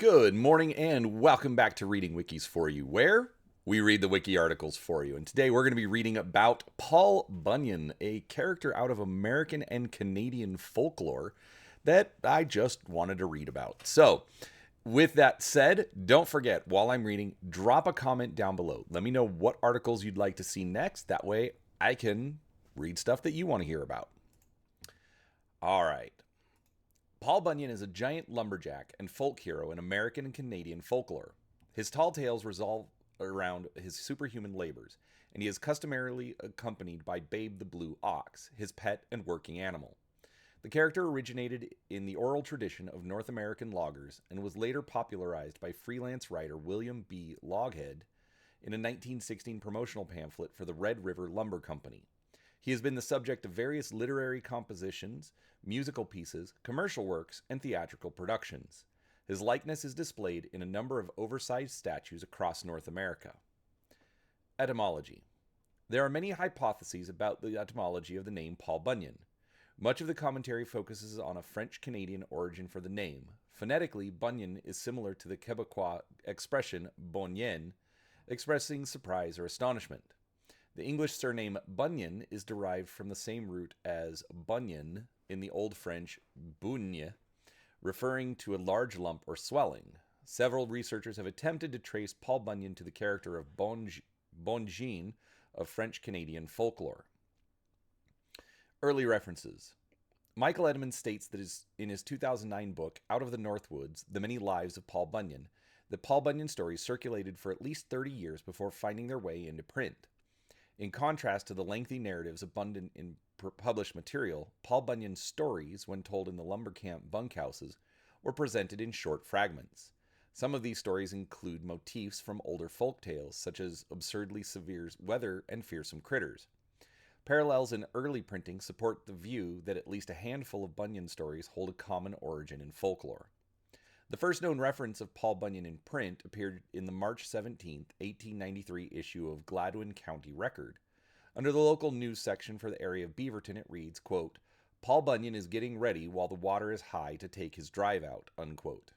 Good morning and welcome back to Reading Wikis for You, where we read the wiki articles for you. And today we're going to be reading about Paul Bunyan, a character out of American and Canadian folklore that I just wanted to read about. So, with that said, don't forget, while I'm reading, drop a comment down below. Let me know what articles you'd like to see next. That way I can read stuff that you want to hear about. All right. Paul Bunyan is a giant lumberjack and folk hero in American and Canadian folklore. His tall tales revolve around his superhuman labors, and he is customarily accompanied by Babe the Blue Ox, his pet and working animal. The character originated in the oral tradition of North American loggers and was later popularized by freelance writer William B. Loghead in a 1916 promotional pamphlet for the Red River Lumber Company. He has been the subject of various literary compositions, musical pieces, commercial works, and theatrical productions. His likeness is displayed in a number of oversized statues across North America. Etymology. There are many hypotheses about the etymology of the name Paul Bunyan. Much of the commentary focuses on a French-Canadian origin for the name. Phonetically, Bunyan is similar to the Quebecois expression bonyen, expressing surprise or astonishment. The English surname Bunyan is derived from the same root as bunion in the Old French bugne, referring to a large lump or swelling. Several researchers have attempted to trace Paul Bunyan to the character of Bunyan of French-Canadian folklore. Early references. Michael Edmonds states that in his 2009 book, Out of the North Woods, The Many Lives of Paul Bunyan, that Paul Bunyan stories circulated for at least 30 years before finding their way into print. In contrast to the lengthy narratives abundant in published material, Paul Bunyan's stories, when told in the lumber camp bunkhouses, were presented in short fragments. Some of these stories include motifs from older folk tales, such as absurdly severe weather and fearsome critters. Parallels in early printing support the view that at least a handful of Bunyan stories hold a common origin in folklore. The first known reference of Paul Bunyan in print appeared in the March 17, 1893 issue of Gladwin County Record. Under the local news section for the area of Beaverton, it reads, quote, "Paul Bunyan is getting ready while the water is high to take his drive out," unquote.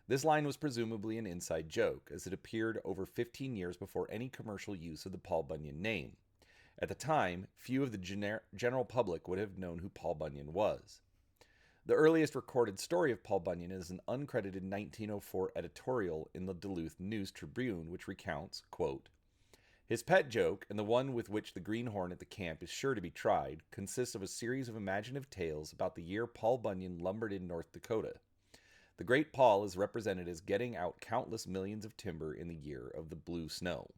This line was presumably an inside joke, as it appeared over 15 years before any commercial use of the Paul Bunyan name. At the time, few of the general public would have known who Paul Bunyan was. The earliest recorded story of Paul Bunyan is an uncredited 1904 editorial in the Duluth News Tribune, which recounts, quote, "His pet joke, and the one with which the greenhorn at the camp is sure to be tried, consists of a series of imaginative tales about the year Paul Bunyan lumbered in North Dakota. The great Paul is represented as getting out countless millions of timber in the year of the blue snow.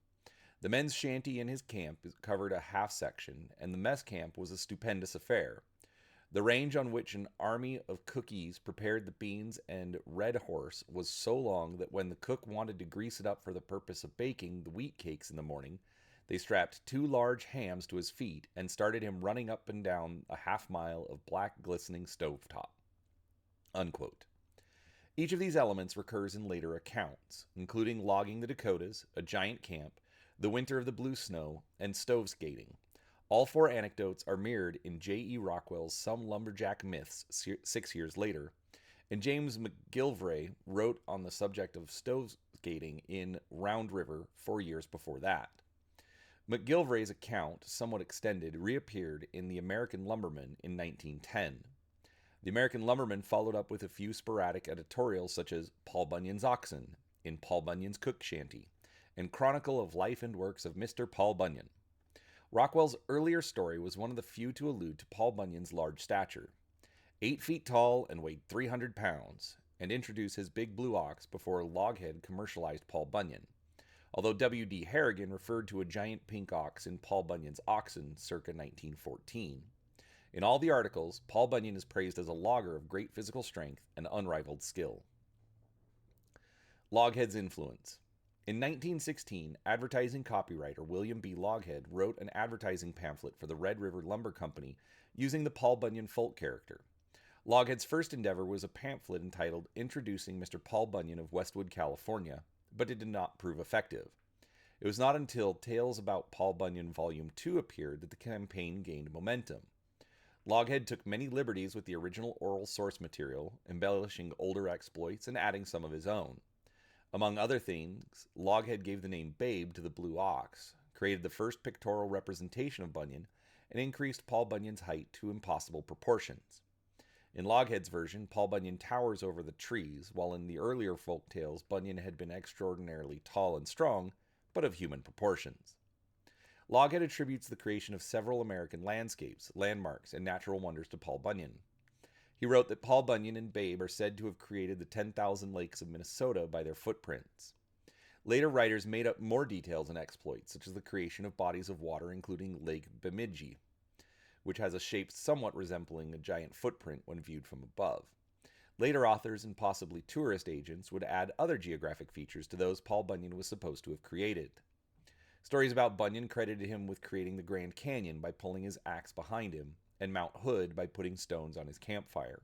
The men's shanty in his camp covered a half section, and the mess camp was a stupendous affair. The range on which an army of cookies prepared the beans and red horse was so long that when the cook wanted to grease it up for the purpose of baking the wheat cakes in the morning, they strapped 2 large hams to his feet and started him running up and down a half-mile of black glistening stovetop." Unquote. Each of these elements recurs in later accounts, including logging the Dakotas, a giant camp, the winter of the blue snow, and stove skating. All 4 anecdotes are mirrored in J.E. Rockwell's Some Lumberjack Myths 6 years later, and James McGillivray wrote on the subject of stove skating in Round River 4 years before that. McGillivray's account, somewhat extended, reappeared in The American Lumberman in 1910. The American Lumberman followed up with a few sporadic editorials such as Paul Bunyan's Oxen, in Paul Bunyan's Cook Shanty, and Chronicle of Life and Works of Mr. Paul Bunyan. Rockwell's earlier story was one of the few to allude to Paul Bunyan's large stature, 8 feet tall and weighed 300 pounds, and introduce his big blue ox before Loghead commercialized Paul Bunyan, although W.D. Harrigan referred to a giant pink ox in Paul Bunyan's Oxen circa 1914. In all the articles, Paul Bunyan is praised as a logger of great physical strength and unrivaled skill. Loghead's influence. In 1916, advertising copywriter William B. Loghead wrote an advertising pamphlet for the Red River Lumber Company using the Paul Bunyan folk character. Loghead's first endeavor was a pamphlet entitled Introducing Mr. Paul Bunyan of Westwood, California, but it did not prove effective. It was not until Tales About Paul Bunyan Volume 2 appeared that the campaign gained momentum. Loghead took many liberties with the original oral source material, embellishing older exploits and adding some of his own. Among other things, Loghead gave the name Babe to the blue ox, created the first pictorial representation of Bunyan, and increased Paul Bunyan's height to impossible proportions. In Loghead's version, Paul Bunyan towers over the trees, while in the earlier folk tales, Bunyan had been extraordinarily tall and strong, but of human proportions. Loghead attributes the creation of several American landscapes, landmarks, and natural wonders to Paul Bunyan. He wrote that Paul Bunyan and Babe are said to have created the 10,000 lakes of Minnesota by their footprints. Later writers made up more details and exploits, such as the creation of bodies of water, including Lake Bemidji, which has a shape somewhat resembling a giant footprint when viewed from above. Later authors and possibly tourist agents would add other geographic features to those Paul Bunyan was supposed to have created. Stories about Bunyan credited him with creating the Grand Canyon by pulling his axe behind him, and Mount Hood by putting stones on his campfire.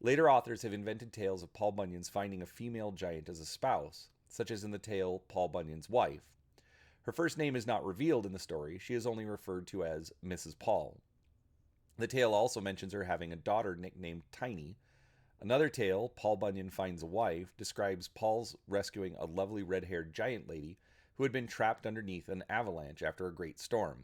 Later authors have invented tales of Paul Bunyan's finding a female giant as a spouse, such as in the tale Paul Bunyan's Wife. Her first name is not revealed in the story, she is only referred to as Mrs. Paul. The tale also mentions her having a daughter nicknamed Tiny. Another tale, Paul Bunyan Finds a Wife, describes Paul's rescuing a lovely red-haired giant lady who had been trapped underneath an avalanche after a great storm.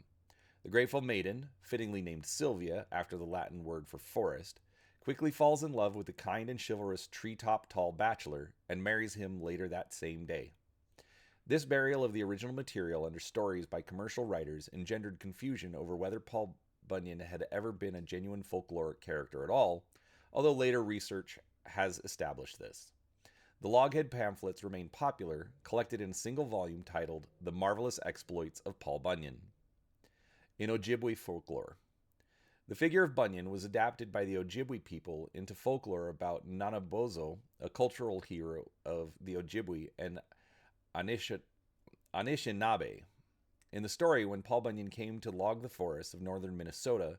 The grateful maiden, fittingly named Sylvia, after the Latin word for forest, quickly falls in love with the kind and chivalrous treetop tall bachelor and marries him later that same day. This burial of the original material under stories by commercial writers engendered confusion over whether Paul Bunyan had ever been a genuine folkloric character at all, although later research has established this. The Loghead pamphlets remain popular, collected in a single volume titled The Marvelous Exploits of Paul Bunyan. In Ojibwe folklore. The figure of Bunyan was adapted by the Ojibwe people into folklore about Nanabozo, a cultural hero of the Ojibwe and Anishinaabe. In the story, when Paul Bunyan came to log the forests of northern Minnesota,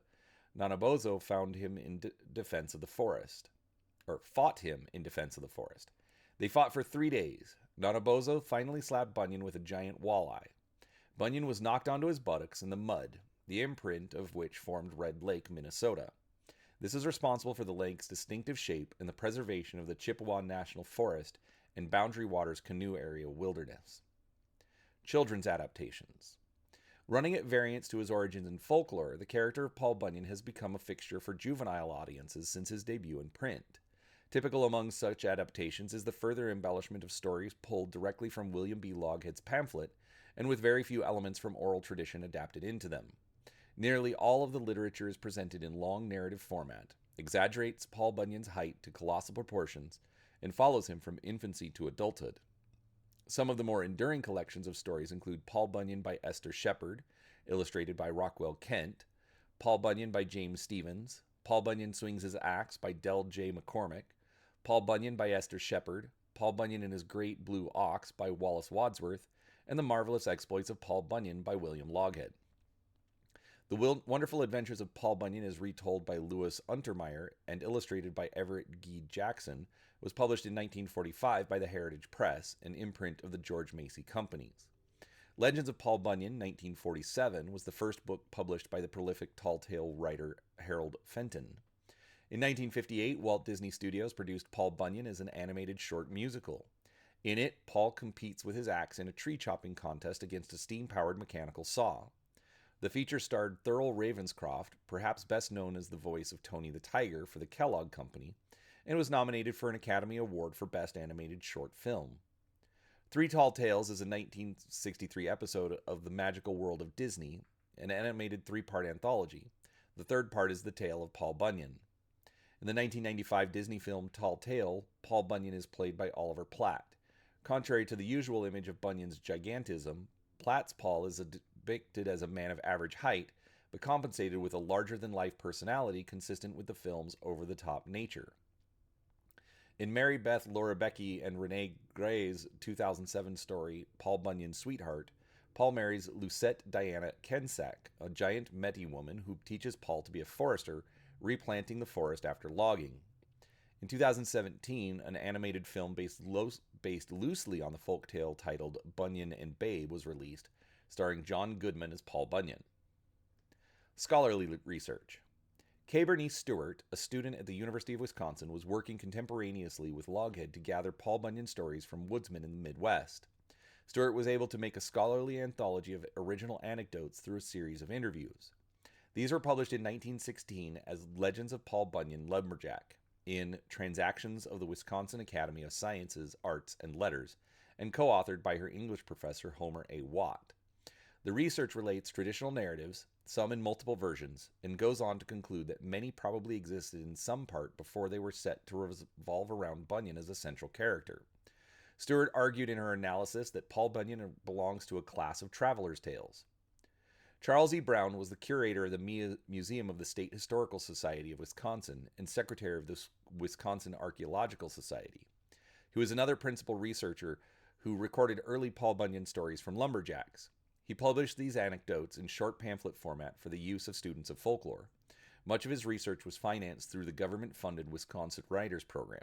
Nanabozo found him in defense of the forest, or fought him in defense of the forest. They fought for 3 days. Nanabozo finally slapped Bunyan with a giant walleye. Bunyan was knocked onto his buttocks in the mud, the imprint of which formed Red Lake, Minnesota. This is responsible for the lake's distinctive shape and the preservation of the Chippewa National Forest and Boundary Waters Canoe Area wilderness. Children's adaptations. Running at variance to his origins in folklore, the character of Paul Bunyan has become a fixture for juvenile audiences since his debut in print. Typical among such adaptations is the further embellishment of stories pulled directly from William B. Loghead's pamphlet, and with very few elements from oral tradition adapted into them. Nearly all of the literature is presented in long narrative format, exaggerates Paul Bunyan's height to colossal proportions, and follows him from infancy to adulthood. Some of the more enduring collections of stories include Paul Bunyan by Esther Shepard, illustrated by Rockwell Kent, Paul Bunyan by James Stevens, Paul Bunyan Swings His Axe by Del J. McCormick, Paul Bunyan by Esther Shepard, Paul Bunyan and His Great Blue Ox by Wallace Wadsworth, and The Marvelous Exploits of Paul Bunyan by William Loghead. The Wonderful Adventures of Paul Bunyan is retold by Louis Untermeyer and illustrated by Everett G. Jackson, was published in 1945 by the Heritage Press, an imprint of the George Macy Companies. Legends of Paul Bunyan, 1947, was the first book published by the prolific tall tale writer Harold Fenton. In 1958, Walt Disney Studios produced Paul Bunyan as an animated short musical. In it, Paul competes with his axe in a tree-chopping contest against a steam-powered mechanical saw. The feature starred Thurl Ravenscroft, perhaps best known as the voice of Tony the Tiger for the Kellogg Company, and was nominated for an Academy Award for Best Animated Short Film. Three Tall Tales is a 1963 episode of The Magical World of Disney, an animated three-part anthology. The third part is the tale of Paul Bunyan. In the 1995 Disney film Tall Tale, Paul Bunyan is played by Oliver Platt. Contrary to the usual image of Bunyan's gigantism, Platt's Paul is depicted as a man of average height, but compensated with a larger-than-life personality consistent with the film's over-the-top nature. In Mary Beth Laura Becky and Renee Gray's 2007 story, Paul Bunyan's Sweetheart, Paul marries Lucette Diana Kensack, a giant Metis woman who teaches Paul to be a forester, replanting the forest after logging. In 2017, an animated film based loosely on the folktale titled Bunyan and Babe was released, starring John Goodman as Paul Bunyan. Scholarly research. K. Bernice Stewart, a student at the University of Wisconsin, was working contemporaneously with Loghead to gather Paul Bunyan stories from woodsmen in the Midwest. Stewart was able to make a scholarly anthology of original anecdotes through a series of interviews. These were published in 1916 as Legends of Paul Bunyan Lumberjack in Transactions of the Wisconsin Academy of Sciences, Arts, and Letters, and co-authored by her English professor Homer A. Watt. The research relates traditional narratives, some in multiple versions, and goes on to conclude that many probably existed in some part before they were set to revolve around Bunyan as a central character. Stewart argued in her analysis that Paul Bunyan belongs to a class of travelers' tales. Charles E. Brown was the curator of the Museum of the State Historical Society of Wisconsin and secretary of the Wisconsin Archaeological Society. He was another principal researcher who recorded early Paul Bunyan stories from lumberjacks. He published these anecdotes in short pamphlet format for the use of students of folklore. Much of his research was financed through the government-funded Wisconsin Writers Program.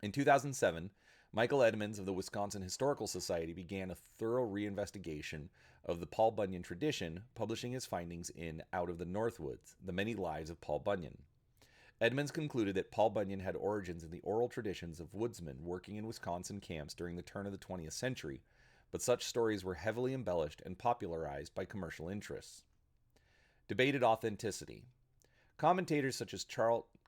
In 2007, Michael Edmonds of the Wisconsin Historical Society began a thorough reinvestigation of the Paul Bunyan tradition, publishing his findings in Out of the Northwoods, The Many Lives of Paul Bunyan. Edmonds concluded that Paul Bunyan had origins in the oral traditions of woodsmen working in Wisconsin camps during the turn of the 20th century, but such stories were heavily embellished and popularized by commercial interests. Debated authenticity. Commentators such as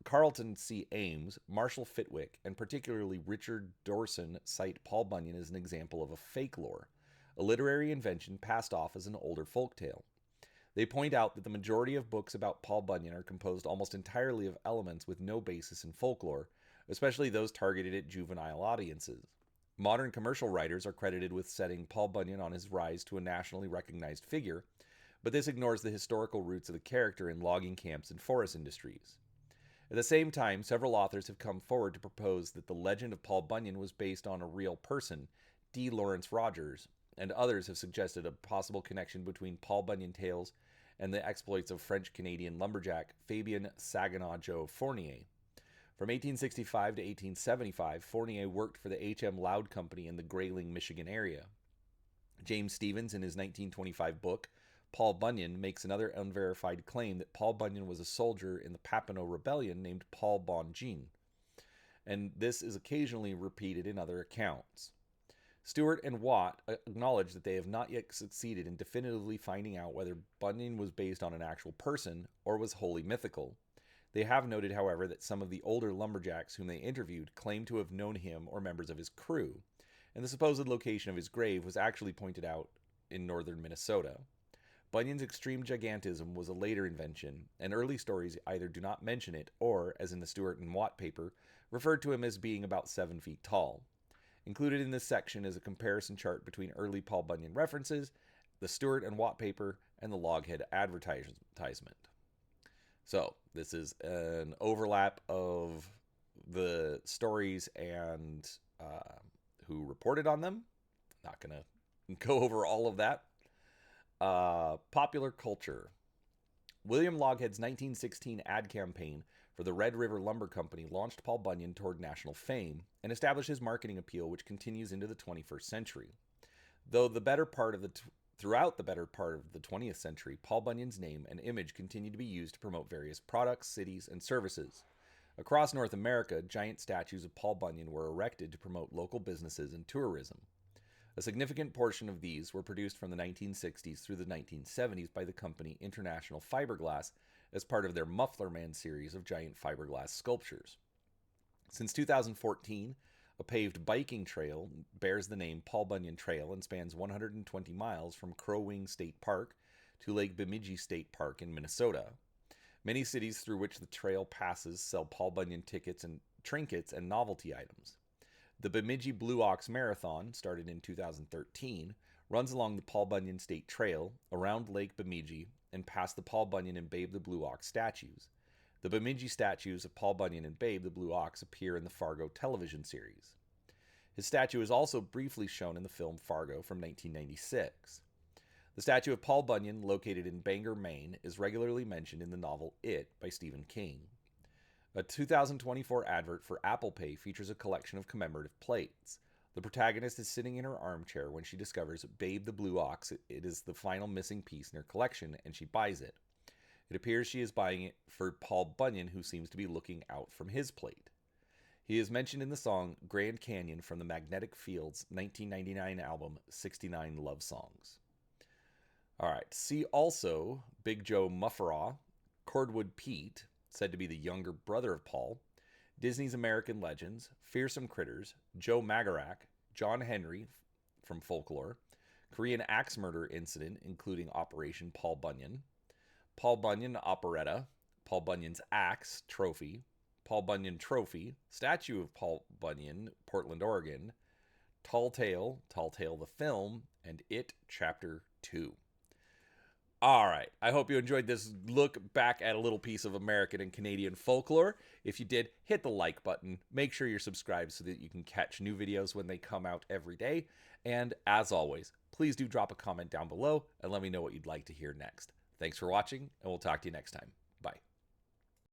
Carlton C. Ames, Marshall Fitwick, and particularly Richard Dorson cite Paul Bunyan as an example of a folklore, a literary invention passed off as an older folktale. They point out that the majority of books about Paul Bunyan are composed almost entirely of elements with no basis in folklore, especially those targeted at juvenile audiences. Modern commercial writers are credited with setting Paul Bunyan on his rise to a nationally recognized figure, but this ignores the historical roots of the character in logging camps and forest industries. At the same time, several authors have come forward to propose that the legend of Paul Bunyan was based on a real person, D. Lawrence Rogers, and others have suggested a possible connection between Paul Bunyan tales and the exploits of French-Canadian lumberjack Fabien Saginaw Joe Fournier. From 1865 to 1875, Fournier worked for the H.M. Loud Company in the Grayling, Michigan area. James Stevens, in his 1925 book, Paul Bunyan, makes another unverified claim that Paul Bunyan was a soldier in the Papineau Rebellion named Paul Bonjean, and this is occasionally repeated in other accounts. Stewart and Watt acknowledge that they have not yet succeeded in definitively finding out whether Bunyan was based on an actual person or was wholly mythical. They have noted, however, that some of the older lumberjacks whom they interviewed claim to have known him or members of his crew, and the supposed location of his grave was actually pointed out in northern Minnesota. Bunyan's extreme gigantism was a later invention, and early stories either do not mention it or, as in the Stewart and Watt paper, referred to him as being about 7 feet tall. Included in this section is a comparison chart between early Paul Bunyan references, the Stewart and Watt paper, and the Loghead advertisement. So, this is an overlap of the stories and who reported on them. Not going to go over all of that. Popular culture. William Loghead's 1916 ad campaign for the Red River Lumber Company launched Paul Bunyan toward national fame and established his marketing appeal, which continues into the 21st century. Though throughout the better part of the 20th century, Paul Bunyan's name and image continued to be used to promote various products, cities, and services. Across North America, giant statues of Paul Bunyan were erected to promote local businesses and tourism. A significant portion of these were produced from the 1960s through the 1970s by the company International Fiberglass as part of their Muffler Man series of giant fiberglass sculptures. Since 2014, a paved biking trail bears the name Paul Bunyan Trail and spans 120 miles from Crow Wing State Park to Lake Bemidji State Park in Minnesota. Many cities through which the trail passes sell Paul Bunyan tickets and trinkets and novelty items. The Bemidji Blue Ox Marathon, started in 2013, runs along the Paul Bunyan State Trail, around Lake Bemidji, and past the Paul Bunyan and Babe the Blue Ox statues. The Bemidji statues of Paul Bunyan and Babe the Blue Ox appear in the Fargo television series. His statue is also briefly shown in the film Fargo from 1996. The statue of Paul Bunyan, located in Bangor, Maine, is regularly mentioned in the novel It by Stephen King. A 2024 advert for Apple Pay features a collection of commemorative plates. The protagonist is sitting in her armchair when she discovers Babe the Blue Ox. It is the final missing piece in her collection, and she buys it. It appears she is buying it for Paul Bunyan, who seems to be looking out from his plate. He is mentioned in the song Grand Canyon from the Magnetic Fields 1999 album 69 Love Songs. All right. See also Big Joe Mufferaw, Cordwood Pete, said to be the younger brother of Paul, Disney's American Legends, Fearsome Critters, Joe Magarac, John Henry from Folklore, Korean Axe Murder Incident, including Operation Paul Bunyan, Paul Bunyan Operetta, Paul Bunyan's Axe Trophy, Paul Bunyan Trophy, Statue of Paul Bunyan, Portland, Oregon, Tall Tale the Film, and It Chapter 2. All right. I hope you enjoyed this look back at a little piece of American and Canadian folklore. If you did, hit the like button. Make sure you're subscribed so that you can catch new videos when they come out every day. And as always, please do drop a comment down below and let me know what you'd like to hear next. Thanks for watching, and we'll talk to you next time.